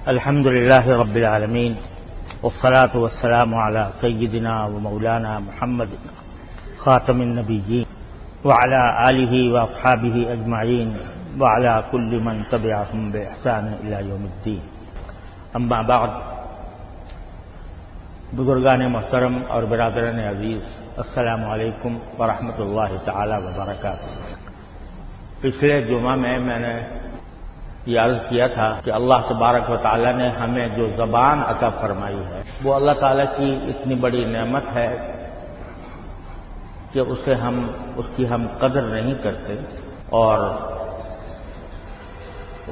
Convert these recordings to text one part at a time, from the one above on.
الحمد لله رب العالمين والصلاة والسلام على سيدنا ومولانا محمد خاتم النبيين وعلى آله وأصحابه أجمعين وعلى كل من تبعهم بإحسان إلى يوم الدين. اما بعد، بزرگان محترم اور برادران عزیز، السلام علیکم ورحمۃ اللہ تعالی وبرکاتہ. پچھلے جمعہ میں نے یہ عرض کیا تھا کہ اللہ تبارک و تعالی نے ہمیں جو زبان عطا فرمائی ہے وہ اللہ تعالی کی اتنی بڑی نعمت ہے کہ اس کی ہم قدر نہیں کرتے اور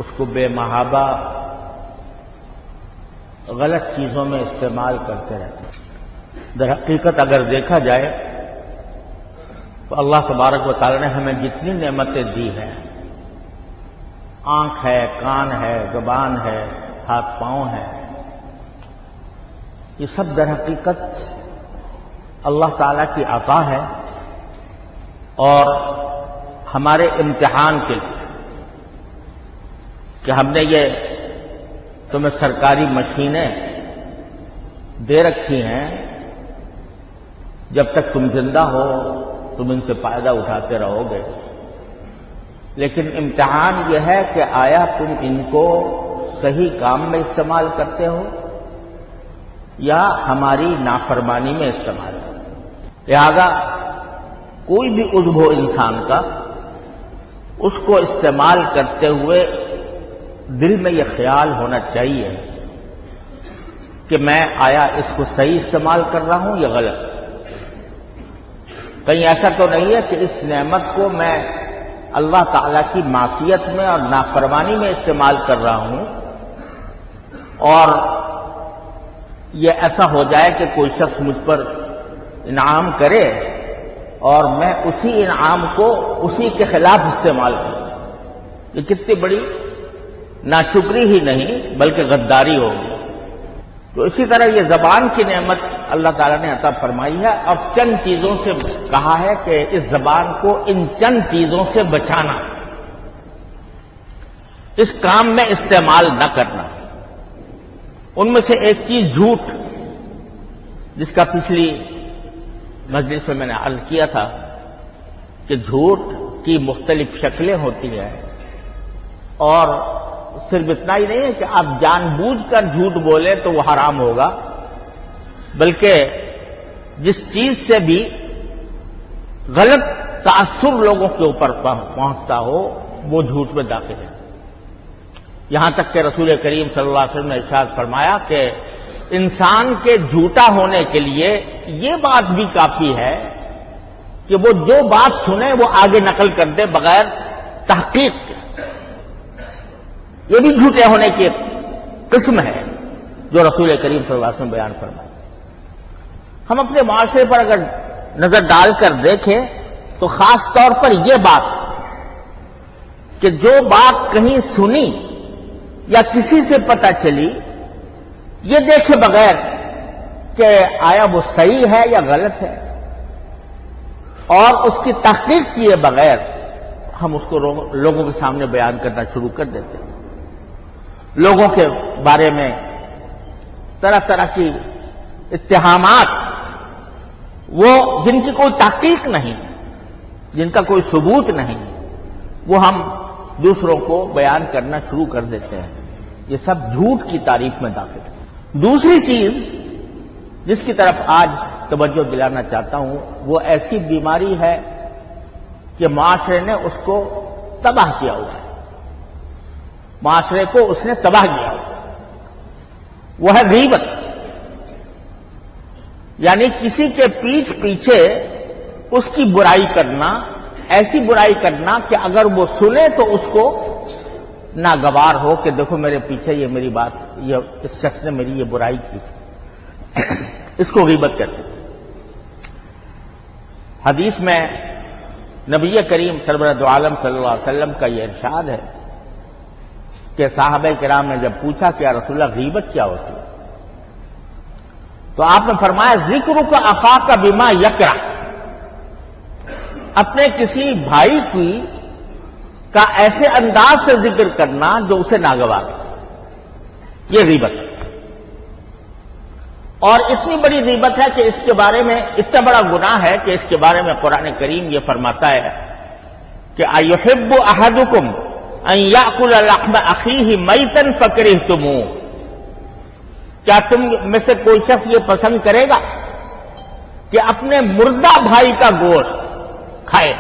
اس کو بے محابہ غلط چیزوں میں استعمال کرتے رہتے ہیں. در حقیقت اگر دیکھا جائے تو اللہ تبارک و تعالی نے ہمیں جتنی نعمتیں دی ہیں، آنکھ ہے، کان ہے، زبان ہے، ہاتھ پاؤں ہے، یہ سب در حقیقت اللہ تعالی کی عطا ہے اور ہمارے امتحان کے لیے کہ ہم نے یہ تمہیں سرکاری مشینیں دے رکھی ہیں، جب تک تم زندہ ہو تم ان سے فائدہ اٹھاتے رہو گے، لیکن امتحان یہ ہے کہ آیا تم ان کو صحیح کام میں استعمال کرتے ہو یا ہماری نافرمانی میں استعمال کرتے ہو. لہذا کوئی بھی عضو ہو انسان کا، اس کو استعمال کرتے ہوئے دل میں یہ خیال ہونا چاہیے کہ میں آیا اس کو صحیح استعمال کر رہا ہوں یا غلط. کہیں ایسا تو نہیں ہے کہ اس نعمت کو میں اللہ تعالی کی معصیت میں اور نافرمانی میں استعمال کر رہا ہوں اور یہ ایسا ہو جائے کہ کوئی شخص مجھ پر انعام کرے اور میں اسی انعام کو اسی کے خلاف استعمال کروں. یہ کتنی بڑی ناشکری ہی نہیں بلکہ غداری ہوگی. تو اسی طرح یہ زبان کی نعمت اللہ تعالیٰ نے عطا فرمائی ہے اور چند چیزوں سے کہا ہے کہ اس زبان کو ان چند چیزوں سے بچانا، اس کام میں استعمال نہ کرنا. ان میں سے ایک چیز جھوٹ، جس کا پچھلی مجلس میں میں نے عرض کیا تھا کہ جھوٹ کی مختلف شکلیں ہوتی ہیں اور صرف اتنا ہی نہیں ہے کہ آپ جان بوجھ کر جھوٹ بولیں تو وہ حرام ہوگا، بلکہ جس چیز سے بھی غلط تاثر لوگوں کے اوپر پہنچتا ہو وہ جھوٹ میں داخل ہے. یہاں تک کہ رسول کریم صلی اللہ علیہ وسلم نے ارشاد فرمایا کہ انسان کے جھوٹا ہونے کے لیے یہ بات بھی کافی ہے کہ وہ جو بات سنے وہ آگے نقل کر دے بغیر تحقیق کے. یہ بھی جھوٹے ہونے کی ایک قسم ہے جو رسول کریم صلی اللہ علیہ وسلم بیان فرمائے. ہم اپنے معاشرے پر اگر نظر ڈال کر دیکھیں تو خاص طور پر یہ بات کہ جو بات کہیں سنی یا کسی سے پتہ چلی، یہ دیکھے بغیر کہ آیا وہ صحیح ہے یا غلط ہے اور اس کی تحقیق کیے بغیر ہم اس کو لوگوں کے سامنے بیان کرنا شروع کر دیتے ہیں. لوگوں کے بارے میں طرح طرح کی اتہامات، وہ جن کی کوئی تحقیق نہیں، جن کا کوئی ثبوت نہیں، وہ ہم دوسروں کو بیان کرنا شروع کر دیتے ہیں. یہ سب جھوٹ کی تعریف میں داخل ہے. دوسری چیز جس کی طرف آج توجہ دلانا چاہتا ہوں وہ ایسی بیماری ہے کہ معاشرے نے اس کو تباہ کیا ہوا ہے، معاشرے کو اس نے تباہ کیا ہوا ہے. وہ ہے غیبت، یعنی کسی کے پیٹھ پیچھے اس کی برائی کرنا، ایسی برائی کرنا کہ اگر وہ سنے تو اس کو ناگوار ہو کہ دیکھو میرے پیچھے یہ میری بات، یہ اس شخص نے میری یہ برائی کی تھی. اس کو غیبت کہتے ہیں. حدیث میں نبی کریم سرورت عالم صلی اللہ علیہ وسلم کا یہ ارشاد ہے کہ صحابہ کرام نے جب پوچھا کہ یا رسول اللہ غیبت کیا ہوتی ہے تو آپ نے فرمایا ذکر کا اخاک بما یکرہ، اپنے کسی بھائی کی کا ایسے انداز سے ذکر کرنا جو اسے ناگوار ہے. یہ غیبت ہے، اور اتنی بڑی غیبت ہے کہ اس کے بارے میں اتنا بڑا گناہ ہے کہ اس کے بارے میں قرآن کریم یہ فرماتا ہے کہ اَيُحِبُّ أَحَدُكُمْ أَن يَأْكُلَ لَحْمَ أَخِيهِ مَيْتًا فَكَرِهْتُمُوهُ، کیا تم میں سے کوئی شخص یہ پسند کرے گا کہ اپنے مردہ بھائی کا گوشت کھائے؟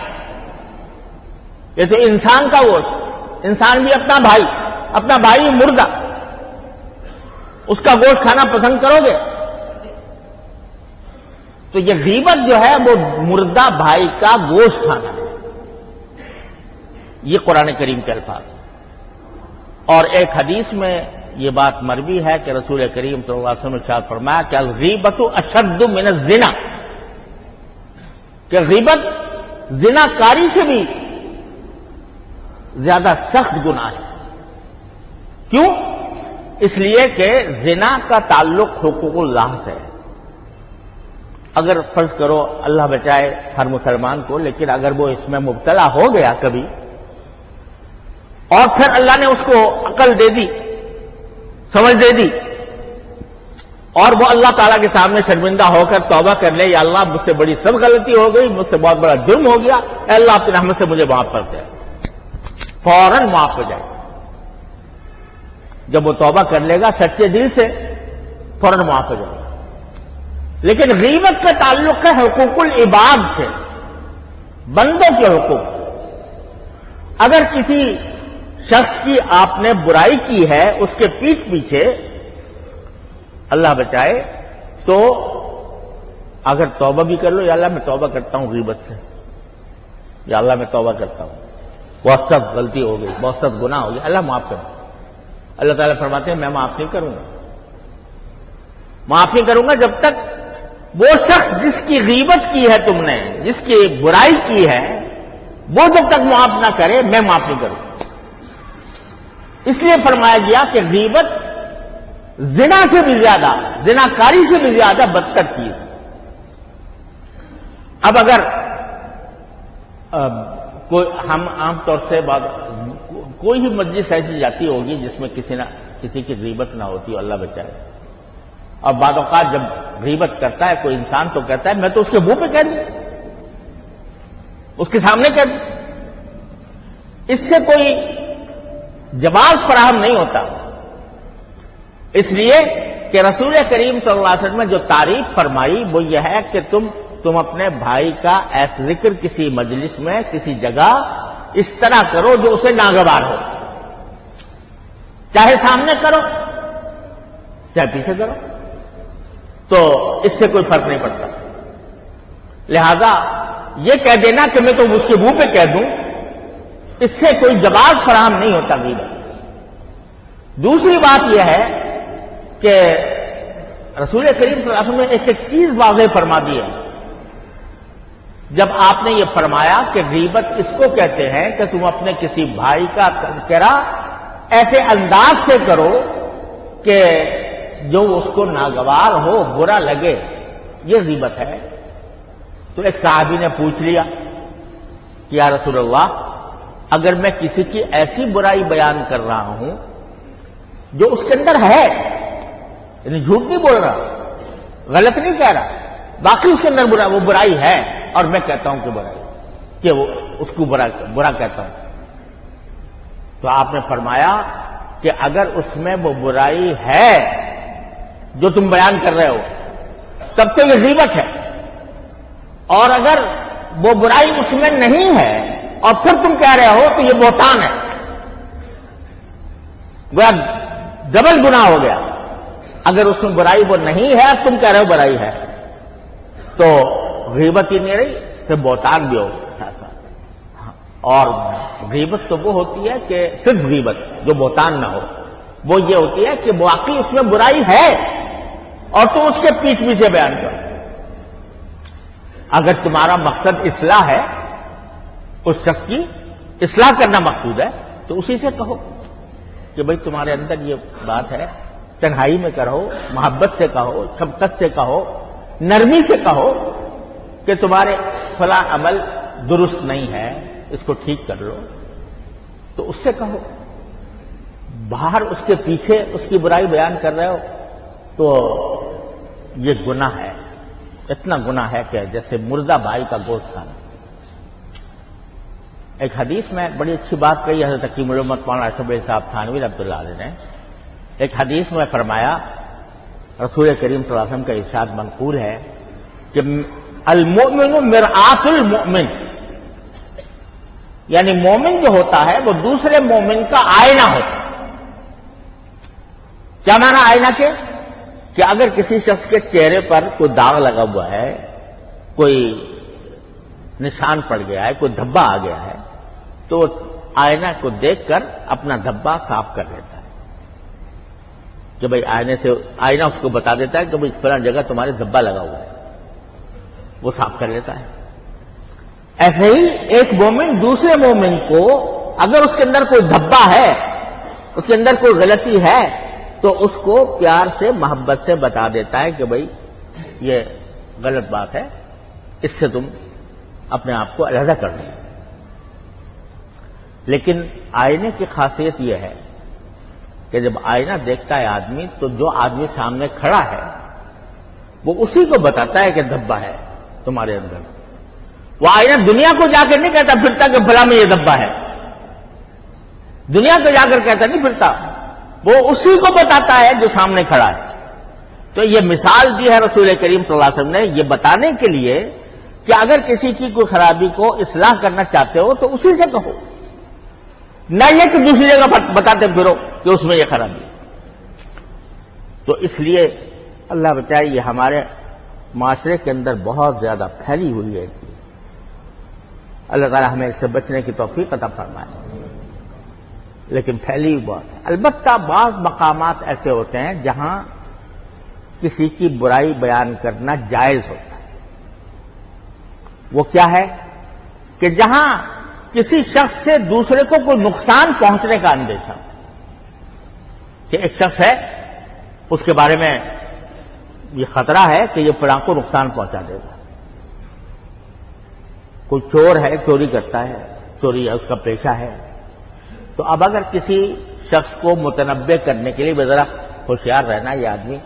یہ تو انسان کا گوشت، انسان بھی اپنا بھائی مردہ، اس کا گوشت کھانا پسند کرو گے؟ تو یہ غیبت جو ہے وہ مردہ بھائی کا گوشت کھانا ہے، یہ قرآن کریم کے الفاظ ہیں۔ اور ایک حدیث میں یہ بات مروی ہے کہ رسول کریم صلی اللہ علیہ وسلم نے ارشاد فرمایا کہ الغیبۃ اشد من الزنا، کہ غیبت زنا کاری سے بھی زیادہ سخت گناہ ہے۔ کیوں؟ اس لیے کہ زنا کا تعلق حقوق اللہ سے ہے۔ اگر فرض کرو اللہ بچائے ہر مسلمان کو، لیکن اگر وہ اس میں مبتلا ہو گیا کبھی اور پھر اللہ نے اس کو عقل دے دی، سمجھ دے دی، اور وہ اللہ تعالیٰ کے سامنے شرمندہ ہو کر توبہ کر لے، یا اللہ مجھ سے بڑی سخت غلطی ہو گئی، مجھ سے بہت بڑا جرم ہو گیا، اے اللہ اپنی رحمت سے مجھے معاف کر دے، فوراً معاف ہو جائے۔ جب وہ توبہ کر لے گا سچے دل سے، فوراً معاف ہو جائے گا۔ لیکن غیبت کا تعلق ہے حقوق العباد سے، بندوں کے حقوق سے۔ اگر کسی شخص کی آپ نے برائی کی ہے اس کے پیٹھ پیچھے، اللہ بچائے، تو اگر توبہ بھی کر لو، یا اللہ میں توبہ کرتا ہوں غیبت سے، یا اللہ میں توبہ کرتا ہوں، بہت سخت غلطی ہو گئی، بہت سخت گناہ ہو گیا، اللہ معاف کر دو۔ اللہ تعالیٰ فرماتے ہیں میں معاف نہیں کروں گا، معاف نہیں کروں گا جب تک وہ شخص جس کی غیبت کی ہے تم نے، جس کی برائی کی ہے، وہ جب تک معاف نہ کرے میں معاف نہیں کروں۔ اس لیے فرمایا گیا کہ غیبت زنا سے بھی زیادہ، زنا کاری سے بھی زیادہ بدتر چیز ہے۔ اب اگر کوئی ہم عام طور سے کوئی بھی مجلس ایسی جاتی ہوگی جس میں کسی کی غیبت نہ ہوتی ہو، اللہ بچائے، اور بعض اوقات جب غیبت کرتا ہے کوئی انسان تو کہتا ہے میں تو اس کے منہ پہ کہہ دوں، اس کے سامنے کہہ دوں، اس سے کوئی جواز فراہم نہیں ہوتا۔ اس لیے کہ رسول کریم صلی اللہ علیہ وسلم نے جو تعریف فرمائی وہ یہ ہے کہ تم اپنے بھائی کا ایسا ذکر کسی مجلس میں، کسی جگہ اس طرح کرو جو اسے ناگوار ہو، چاہے سامنے کرو چاہے پیچھے کرو، تو اس سے کوئی فرق نہیں پڑتا۔ لہذا یہ کہہ دینا کہ میں تو اس کے منہ پہ کہہ دوں، اس سے کوئی جواز فراہم نہیں ہوتا غیبت۔ دوسری بات یہ ہے کہ رسول کریم صلی اللہ علیہ وسلم نے ایک چیز واضح فرما دی ہے، جب آپ نے یہ فرمایا کہ غیبت اس کو کہتے ہیں کہ تم اپنے کسی بھائی کا تذکرہ ایسے انداز سے کرو کہ جو اس کو ناگوار ہو، برا لگے، یہ غیبت ہے۔ تو ایک صحابی نے پوچھ لیا کہ یا رسول اللہ، اگر میں کسی کی ایسی برائی بیان کر رہا ہوں جو اس کے اندر ہے، یعنی جھوٹ نہیں بول رہا، غلط نہیں کہہ رہا، باقی اس کے اندر وہ برائی ہے، اور میں کہتا ہوں کہ برائی، کہ وہ اس کو برا کہتا ہوں، تو آپ نے فرمایا کہ اگر اس میں وہ برائی ہے جو تم بیان کر رہے ہو تب تو یہ غیبت ہے، اور اگر وہ برائی اس میں نہیں ہے اور پھر تم کہہ رہے ہو تو یہ بہتان ہے، گویا ڈبل گناہ ہو گیا۔ اگر اس میں برائی وہ نہیں ہے اور تم کہہ رہے ہو برائی ہے تو غیبت ہی نہیں رہی، صرف بہتان بھی ہو ساتھ ساتھ۔ اور غیبت تو وہ ہوتی ہے کہ صرف غیبت جو بہتان نہ ہو، وہ یہ ہوتی ہے کہ واقعی اس میں برائی ہے اور تم اس کے پیچھے پیچھے بیان کرو۔ اگر تمہارا مقصد اصلاح ہے، اس شخص کی اصلاح کرنا مقصود ہے، تو اسی سے کہو کہ بھئی تمہارے اندر یہ بات ہے، تنہائی میں کہو، محبت سے کہو، شفقت سے کہو، نرمی سے کہو کہ تمہارے فلاں عمل درست نہیں ہے، اس کو ٹھیک کر لو، تو اس سے کہو۔ باہر اس کے پیچھے اس کی برائی بیان کر رہے ہو تو یہ گناہ ہے، اتنا گناہ ہے کہ جیسے مردہ بھائی کا گوشت کھانا۔ ایک حدیث میں بڑی اچھی بات کہی حضرت حکیم علومت مولانا اشرف علی صاحب تھانوی رحمۃ اللہ علیہ نے۔ ایک حدیث میں فرمایا، رسول کریم صلی اللہ علیہ وسلم کا ارشاد منقول ہے کہ المؤمن مرآت المؤمن، یعنی مومن جو ہوتا ہے وہ دوسرے مومن کا آئینہ ہوتا ہے۔ کیا معنی آئینہ کے؟ کہ اگر کسی شخص کے چہرے پر کوئی داغ لگا ہوا ہے، کوئی نشان پڑ گیا ہے، کوئی دھبا آ گیا ہے، تو آئینہ کو دیکھ کر اپنا دھبا صاف کر لیتا ہے کہ بھئی آئینے سے آئینہ اس کو بتا دیتا ہے کہ بھئی فلاں جگہ تمہارے دھبا لگا ہوا ہے، وہ صاف کر لیتا ہے۔ ایسے ہی ایک مومن دوسرے مومن کو اگر اس کے اندر کوئی دھبا ہے، اس کے اندر کوئی غلطی ہے، تو اس کو پیار سے محبت سے بتا دیتا ہے کہ بھئی یہ غلط بات ہے، اس سے تم اپنے آپ کو علیحدہ کر دو۔ لیکن آئینے کی خاصیت یہ ہے کہ جب آئینہ دیکھتا ہے آدمی تو جو آدمی سامنے کھڑا ہے وہ اسی کو بتاتا ہے کہ دھبا ہے تمہارے اندر۔ وہ آئینہ دنیا کو جا کر نہیں کہتا پھرتا کہ بھلا میں یہ دھبا ہے، دنیا کو جا کر کہتا نہیں پھرتا، وہ اسی کو بتاتا ہے جو سامنے کھڑا ہے۔ تو یہ مثال دی ہے رسول کریم صلی اللہ علیہ وسلم نے یہ بتانے کے لیے کہ اگر کسی کی کوئی خرابی کو اصلاح کرنا چاہتے ہو تو اسی سے کہو، نہ یہ کہ دوسری جگہ بتاتے پھرو کہ اس میں یہ خرابی ہے۔ تو اس لیے اللہ بچائے یہ ہمارے معاشرے کے اندر بہت زیادہ پھیلی ہوئی ہے چیز۔ اللہ تعالیٰ ہمیں اس سے بچنے کی توفیق عطا فرمائے، لیکن پھیلی ہوئی بہت ہے۔ البتہ بعض مقامات ایسے ہوتے ہیں جہاں کسی کی برائی بیان کرنا جائز ہوتا ہے۔ وہ کیا ہے کہ جہاں کسی شخص سے دوسرے کو کوئی نقصان پہنچنے کا اندیشہ کہ ایک شخص ہے اس کے بارے میں یہ خطرہ ہے کہ یہ فلاں کو نقصان پہنچا دے گا، کوئی چور ہے چوری کرتا ہے، چوری اس کا پیشہ ہے، تو اب اگر کسی شخص کو متنبع کرنے کے لیے ذرا ہوشیار رہنا، یہ آدمی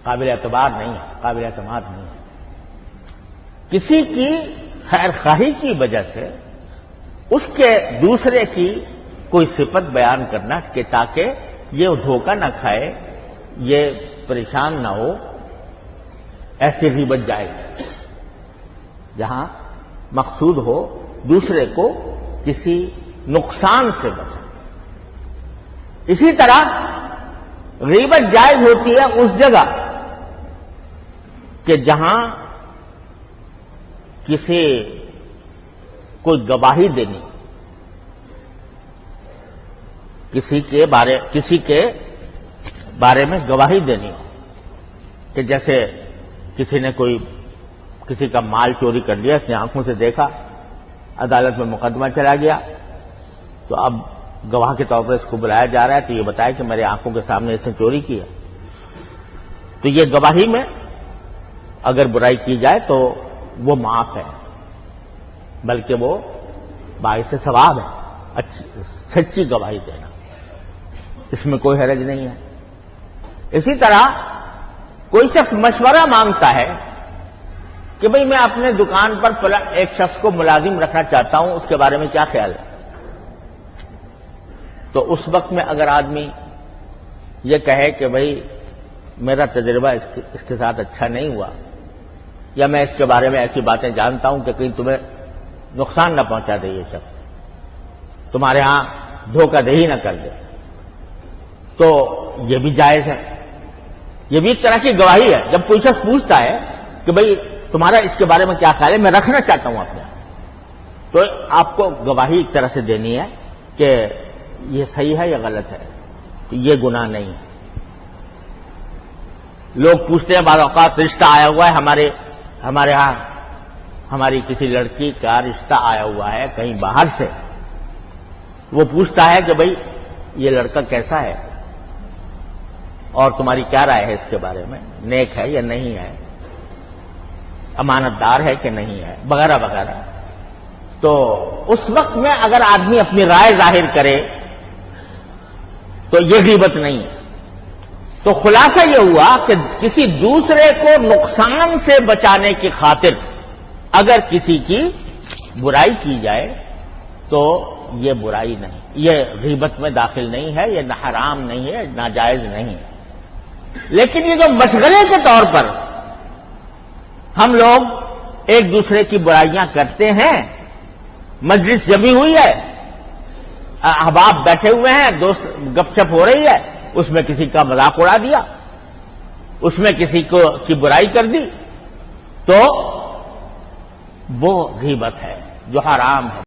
قابل اعتبار نہیں ہے، قابل اعتماد نہیں ہے، کسی کی خیر خواہی کی وجہ سے اس کے دوسرے کی کوئی صفت بیان کرنا کہ تاکہ یہ دھوکہ نہ کھائے، یہ پریشان نہ ہو، ایسی غیبت جائز ہے جہاں مقصود ہو دوسرے کو کسی نقصان سے بچا۔ اسی طرح غیبت جائز ہوتی ہے اس جگہ کہ جہاں کسی کوئی گواہی دینی، کسی کے بارے میں گواہی دینی ہو، کہ جیسے کسی نے کسی کا مال چوری کر لیا، اس نے آنکھوں سے دیکھا، عدالت میں مقدمہ چلا گیا، تو اب گواہ کے طور پر اس کو بلایا جا رہا ہے تو یہ بتایا کہ میرے آنکھوں کے سامنے اس نے چوری کی ہے، تو یہ گواہی میں اگر برائی کی جائے تو وہ معاف ہے، بلکہ وہ باعث ثواب ہے، سچی گواہی دینا، اس میں کوئی حرج نہیں ہے۔ اسی طرح کوئی شخص مشورہ مانگتا ہے کہ بھئی میں اپنے دکان پر ایک شخص کو ملازم رکھنا چاہتا ہوں، اس کے بارے میں کیا خیال ہے؟ تو اس وقت میں اگر آدمی یہ کہے کہ بھئی میرا تجربہ اس کے ساتھ اچھا نہیں ہوا، یا میں اس کے بارے میں ایسی باتیں جانتا ہوں کہ کہیں تمہیں نقصان نہ پہنچا دے، یہ شخص تمہارے ہاں دھوکہ دہی نہ کر دے، تو یہ بھی جائز ہے، یہ بھی ایک طرح کی گواہی ہے۔ جب کوئی شخص پوچھتا ہے کہ بھئی تمہارا اس کے بارے میں کیا خیال ہے، میں رکھنا چاہتا ہوں اپنے، تو آپ کو گواہی ایک طرح سے دینی ہے کہ یہ صحیح ہے یا غلط ہے، تو یہ گناہ نہیں ہے۔ لوگ پوچھتے ہیں بعض اوقات رشتہ آیا ہوا ہے ہمارے ہاں، ہماری کسی لڑکی کا رشتہ آیا ہوا ہے کہیں باہر سے، وہ پوچھتا ہے کہ بھئی یہ لڑکا کیسا ہے اور تمہاری کیا رائے ہے اس کے بارے میں، نیک ہے یا نہیں ہے، امانت دار ہے کہ نہیں ہے، وغیرہ وغیرہ۔ تو اس وقت میں اگر آدمی اپنی رائے ظاہر کرے تو یہ غیبت نہیں ہے۔ تو خلاصہ یہ ہوا کہ کسی دوسرے کو نقصان سے بچانے کی خاطر اگر کسی کی برائی کی جائے تو یہ برائی نہیں، یہ غیبت میں داخل نہیں ہے، یہ نہ حرام نہیں ہے، ناجائز نہیں ہے۔ لیکن یہ جو مشغلے کے طور پر ہم لوگ ایک دوسرے کی برائیاں کرتے ہیں، مجلس جمی ہوئی ہے، احباب بیٹھے ہوئے ہیں، دوست گپ شپ ہو رہی ہے، اس میں کسی کا مذاق اڑا دیا، اس میں کسی کی برائی کر دی، تو وہ غیبت ہے جو حرام ہے۔